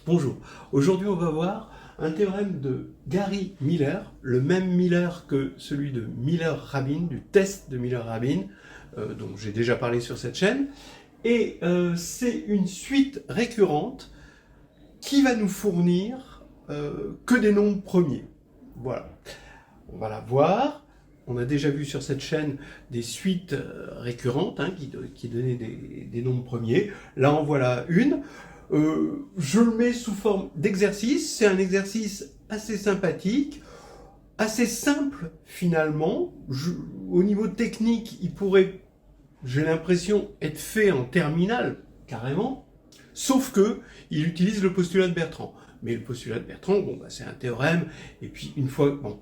Bonjour, aujourd'hui on va voir un théorème de Gary Miller, le même Miller que celui de Miller-Rabin, du test de Miller-Rabin, dont j'ai déjà parlé sur cette chaîne. Et c'est une suite récurrente qui va nous fournir que des nombres premiers. Voilà, on va la voir. On a déjà vu sur cette chaîne des suites récurrentes qui donnaient des nombres premiers. Là en voilà une. Je le mets sous forme d'exercice. C'est un exercice assez sympathique, assez simple finalement. Au niveau technique, il pourrait, j'ai l'impression, être fait en terminale, carrément. Sauf que il utilise le postulat de Bertrand. Mais le postulat de Bertrand, bon, c'est un théorème. Et puis une fois, bon,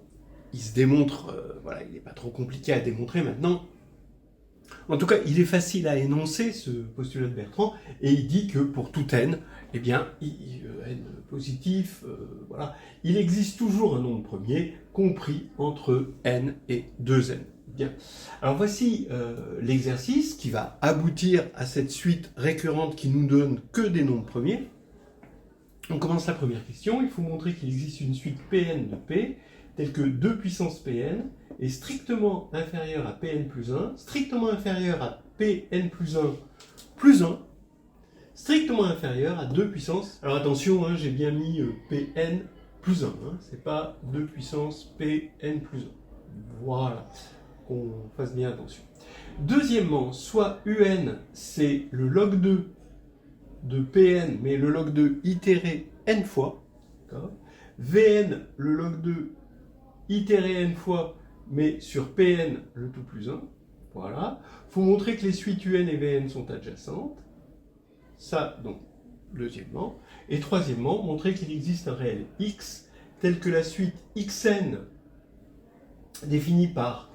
il se démontre, voilà, il n'est pas trop compliqué à démontrer maintenant. En tout cas, il est facile à énoncer, ce postulat de Bertrand, et il dit que pour tout n, eh bien, n positif, voilà, il existe toujours un nombre premier compris entre n et 2n. Bien. Alors voici l'exercice qui va aboutir à cette suite récurrente qui nous donne que des nombres premiers. On commence la première question. Il faut montrer qu'il existe une suite Pn de P, telle que 2 puissance Pn est strictement inférieur à Pn plus 1, strictement inférieur à Pn plus 1 plus 1, strictement inférieur à 2 puissance. Alors attention, hein, j'ai bien mis Pn plus 1, hein, c'est pas 2 puissance Pn plus 1. Voilà, qu'on fasse bien attention. Deuxièmement, soit Un, c'est le log 2 de Pn, mais le log 2 itéré n fois. Vn, le log 2 itéré n fois, mais sur Pn, le tout plus 1. Voilà. Il faut montrer que les suites Un et Vn sont adjacentes. Ça, donc, deuxièmement. Et troisièmement, montrer qu'il existe un réel x, tel que la suite xn, définie par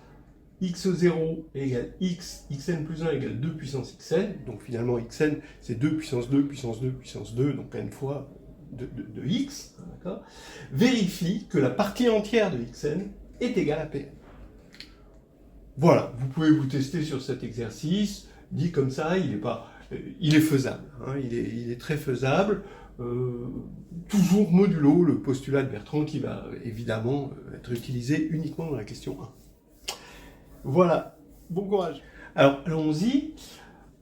x0 égale x, xn plus 1 égale 2 puissance xn. Donc finalement, xn, c'est 2 puissance 2, puissance 2, puissance 2, donc n fois de x. Vérifie que la partie entière de xn est égale à Pn. Voilà, vous pouvez vous tester sur cet exercice. Dit comme ça, il est faisable. Hein, il est très faisable. Toujours modulo le postulat de Bertrand qui va évidemment être utilisé uniquement dans la question 1. Voilà, bon courage. Alors, allons-y.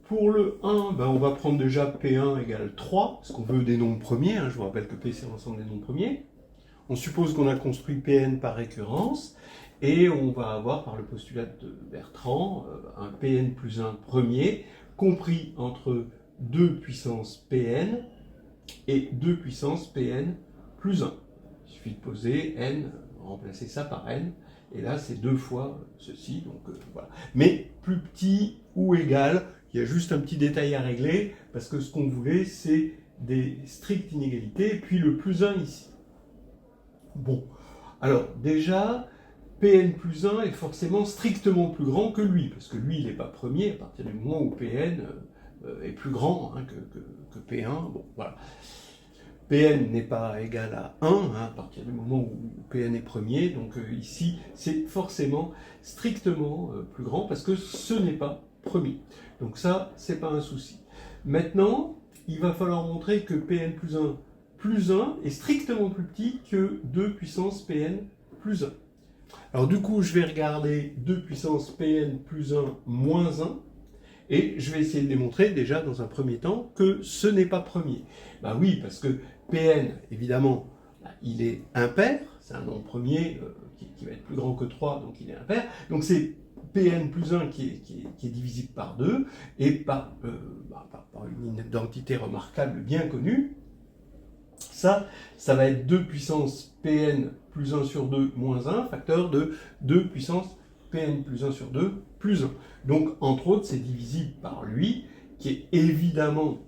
Pour le 1, on va prendre déjà P1 égale 3, parce qu'on veut des nombres premiers. Hein, je vous rappelle que P, c'est l'ensemble des nombres premiers. On suppose qu'on a construit Pn par récurrence, et on va avoir, par le postulat de Bertrand, un Pn plus 1 premier, compris entre 2 puissance Pn et 2 puissance Pn plus 1. Il suffit de poser n, remplacer ça par n, et là c'est 2 fois ceci, donc voilà. Mais plus petit ou égal, il y a juste un petit détail à régler, parce que ce qu'on voulait, c'est des strictes inégalités, et puis le plus 1 ici. Bon, alors déjà, Pn plus 1 est forcément strictement plus grand que lui, parce que lui, il n'est pas premier à partir du moment où Pn est plus grand hein, que P1. Bon, voilà. Pn n'est pas égal à 1 hein, à partir du moment où Pn est premier, donc ici, c'est forcément strictement plus grand, parce que ce n'est pas premier. Donc ça, c'est pas un souci. Maintenant, il va falloir montrer que Pn plus 1 est strictement plus petit que 2 puissance Pn plus 1. Alors du coup, je vais regarder 2 puissance Pn plus 1 moins 1, et je vais essayer de démontrer déjà dans un premier temps que ce n'est pas premier. Ben oui, parce que Pn, évidemment, il est impair, c'est un nombre premier qui va être plus grand que 3, donc il est impair. Donc c'est Pn plus 1 qui est divisible par 2, et par une identité remarquable bien connue. Ça va être 2 puissance Pn plus 1 sur 2 moins 1, facteur de 2 puissance Pn plus 1 sur 2 plus 1. Donc, entre autres, c'est divisible par lui, qui est évidemment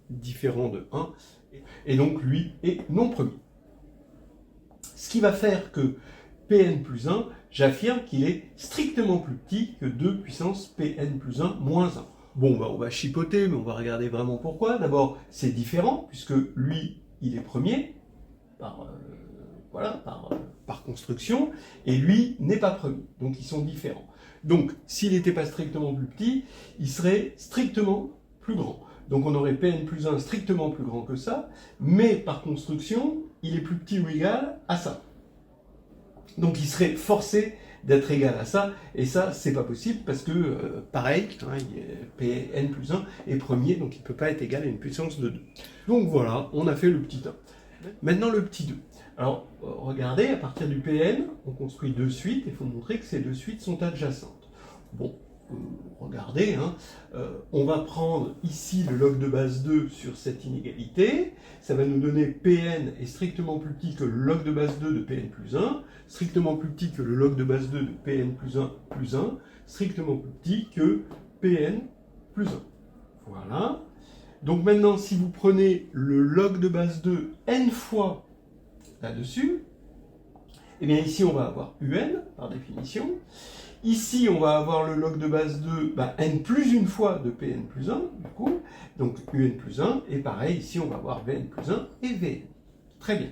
différent de 1, et donc lui est non premier. Ce qui va faire que Pn plus 1, j'affirme qu'il est strictement plus petit que 2 puissance Pn plus 1 moins 1. Bon, on va chipoter, mais on va regarder vraiment pourquoi. D'abord, c'est différent, puisque lui, il est premier, par construction, et lui n'est pas premier. Donc, ils sont différents. Donc, s'il n'était pas strictement plus petit, il serait strictement plus grand. Donc on aurait Pn plus 1 strictement plus grand que ça, mais par construction, il est plus petit ou égal à ça. Donc il serait forcé d'être égal à ça, et ça, c'est pas possible parce que, pareil, hein, Pn plus 1 est premier, donc il ne peut pas être égal à une puissance de 2. Donc voilà, on a fait le petit 1. Maintenant le petit 2. Alors, regardez, à partir du Pn, on construit deux suites, et il faut montrer que ces deux suites sont adjacentes. Bon, regardez, hein, on va prendre ici le log de base 2 sur cette inégalité, ça va nous donner Pn est strictement plus petit que le log de base 2 de Pn plus 1, strictement plus petit que le log de base 2 de Pn plus 1, strictement plus petit que Pn plus 1. Voilà. Donc maintenant, si vous prenez le log de base 2 n fois là-dessus, eh bien ici on va avoir un par définition. Ici, on va avoir le log de base 2, n plus une fois de Pn plus 1, du coup, donc un plus 1, et pareil, ici, on va avoir Vn plus 1 et Vn. Très bien.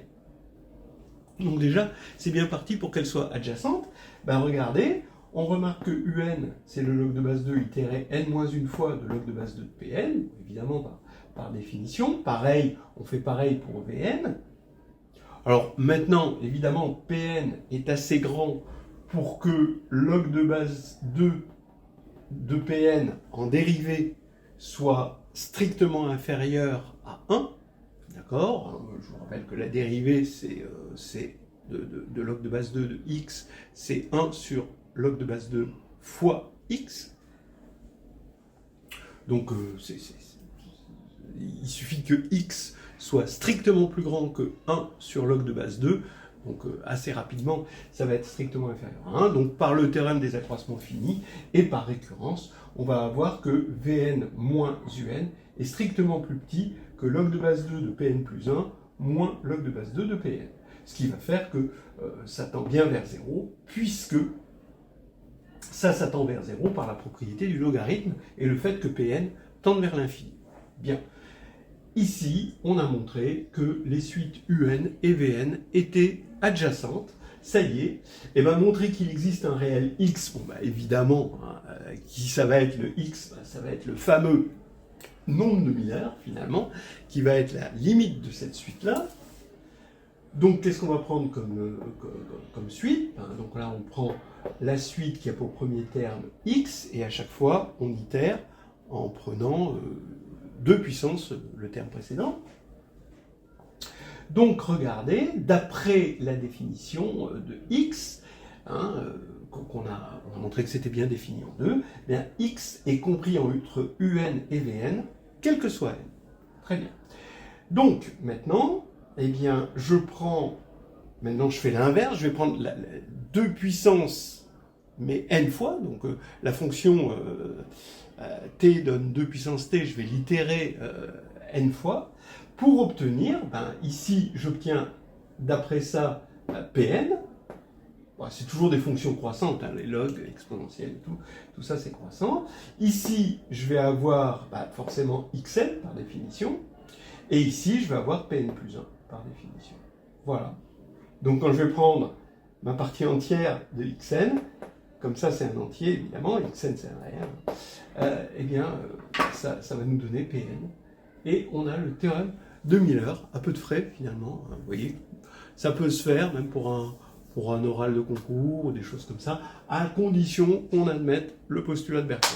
Donc déjà, c'est bien parti pour qu'elle soit adjacente. Regardez, on remarque que un, c'est le log de base 2 itéré n moins une fois de log de base 2 de Pn, évidemment par définition. Pareil, on fait pareil pour Vn. Alors maintenant, évidemment, Pn est assez grand pour que log de base 2 de Pn en dérivée soit strictement inférieur à 1. D'accord? Je vous rappelle que la dérivée, c'est de log de base 2 de x, c'est 1 sur log de base 2 fois x. Donc, il suffit que x soit strictement plus grand que 1 sur log de base 2. Donc assez rapidement, ça va être strictement inférieur à 1. Donc par le théorème des accroissements finis, et par récurrence, on va avoir que Vn moins un est strictement plus petit que log de base 2 de Pn plus 1 moins log de base 2 de Pn. Ce qui va faire que ça tend bien vers 0, puisque ça tend vers 0 par la propriété du logarithme et le fait que Pn tende vers l'infini. Bien. Ici, on a montré que les suites un et Vn étaient adjacentes. Ça y est, et montrer qu'il existe un réel x, évidemment, hein, qui ça va être le x, ça va être le fameux nombre de Miller, finalement, qui va être la limite de cette suite-là. Donc, qu'est-ce qu'on va prendre comme suite? Donc là, on prend la suite qui a pour premier terme x, et à chaque fois, on itère en prenant 2 puissance le terme précédent. Donc regardez, d'après la définition de x, qu'on a montré que c'était bien défini en deux, x est compris entre un et Vn, quel que soit n. Très bien. Donc maintenant, maintenant je fais l'inverse, je vais prendre 2 puissance, mais n fois, donc la fonction t donne 2 puissance t, je vais l'itérer n fois, pour obtenir, ici j'obtiens d'après ça Pn, c'est toujours des fonctions croissantes, les logs, exponentielles et tout ça c'est croissant. Ici je vais avoir forcément xn par définition, et ici je vais avoir Pn plus 1 par définition. Voilà. Donc quand je vais prendre ma partie entière de xn, comme ça c'est un entier évidemment, xn c'est un réel, ça va nous donner Pn. Et on a le théorème de Miller, à peu de frais finalement, vous voyez. Ça peut se faire même pour un oral de concours ou des choses comme ça, à condition qu'on admette le postulat de Bertrand.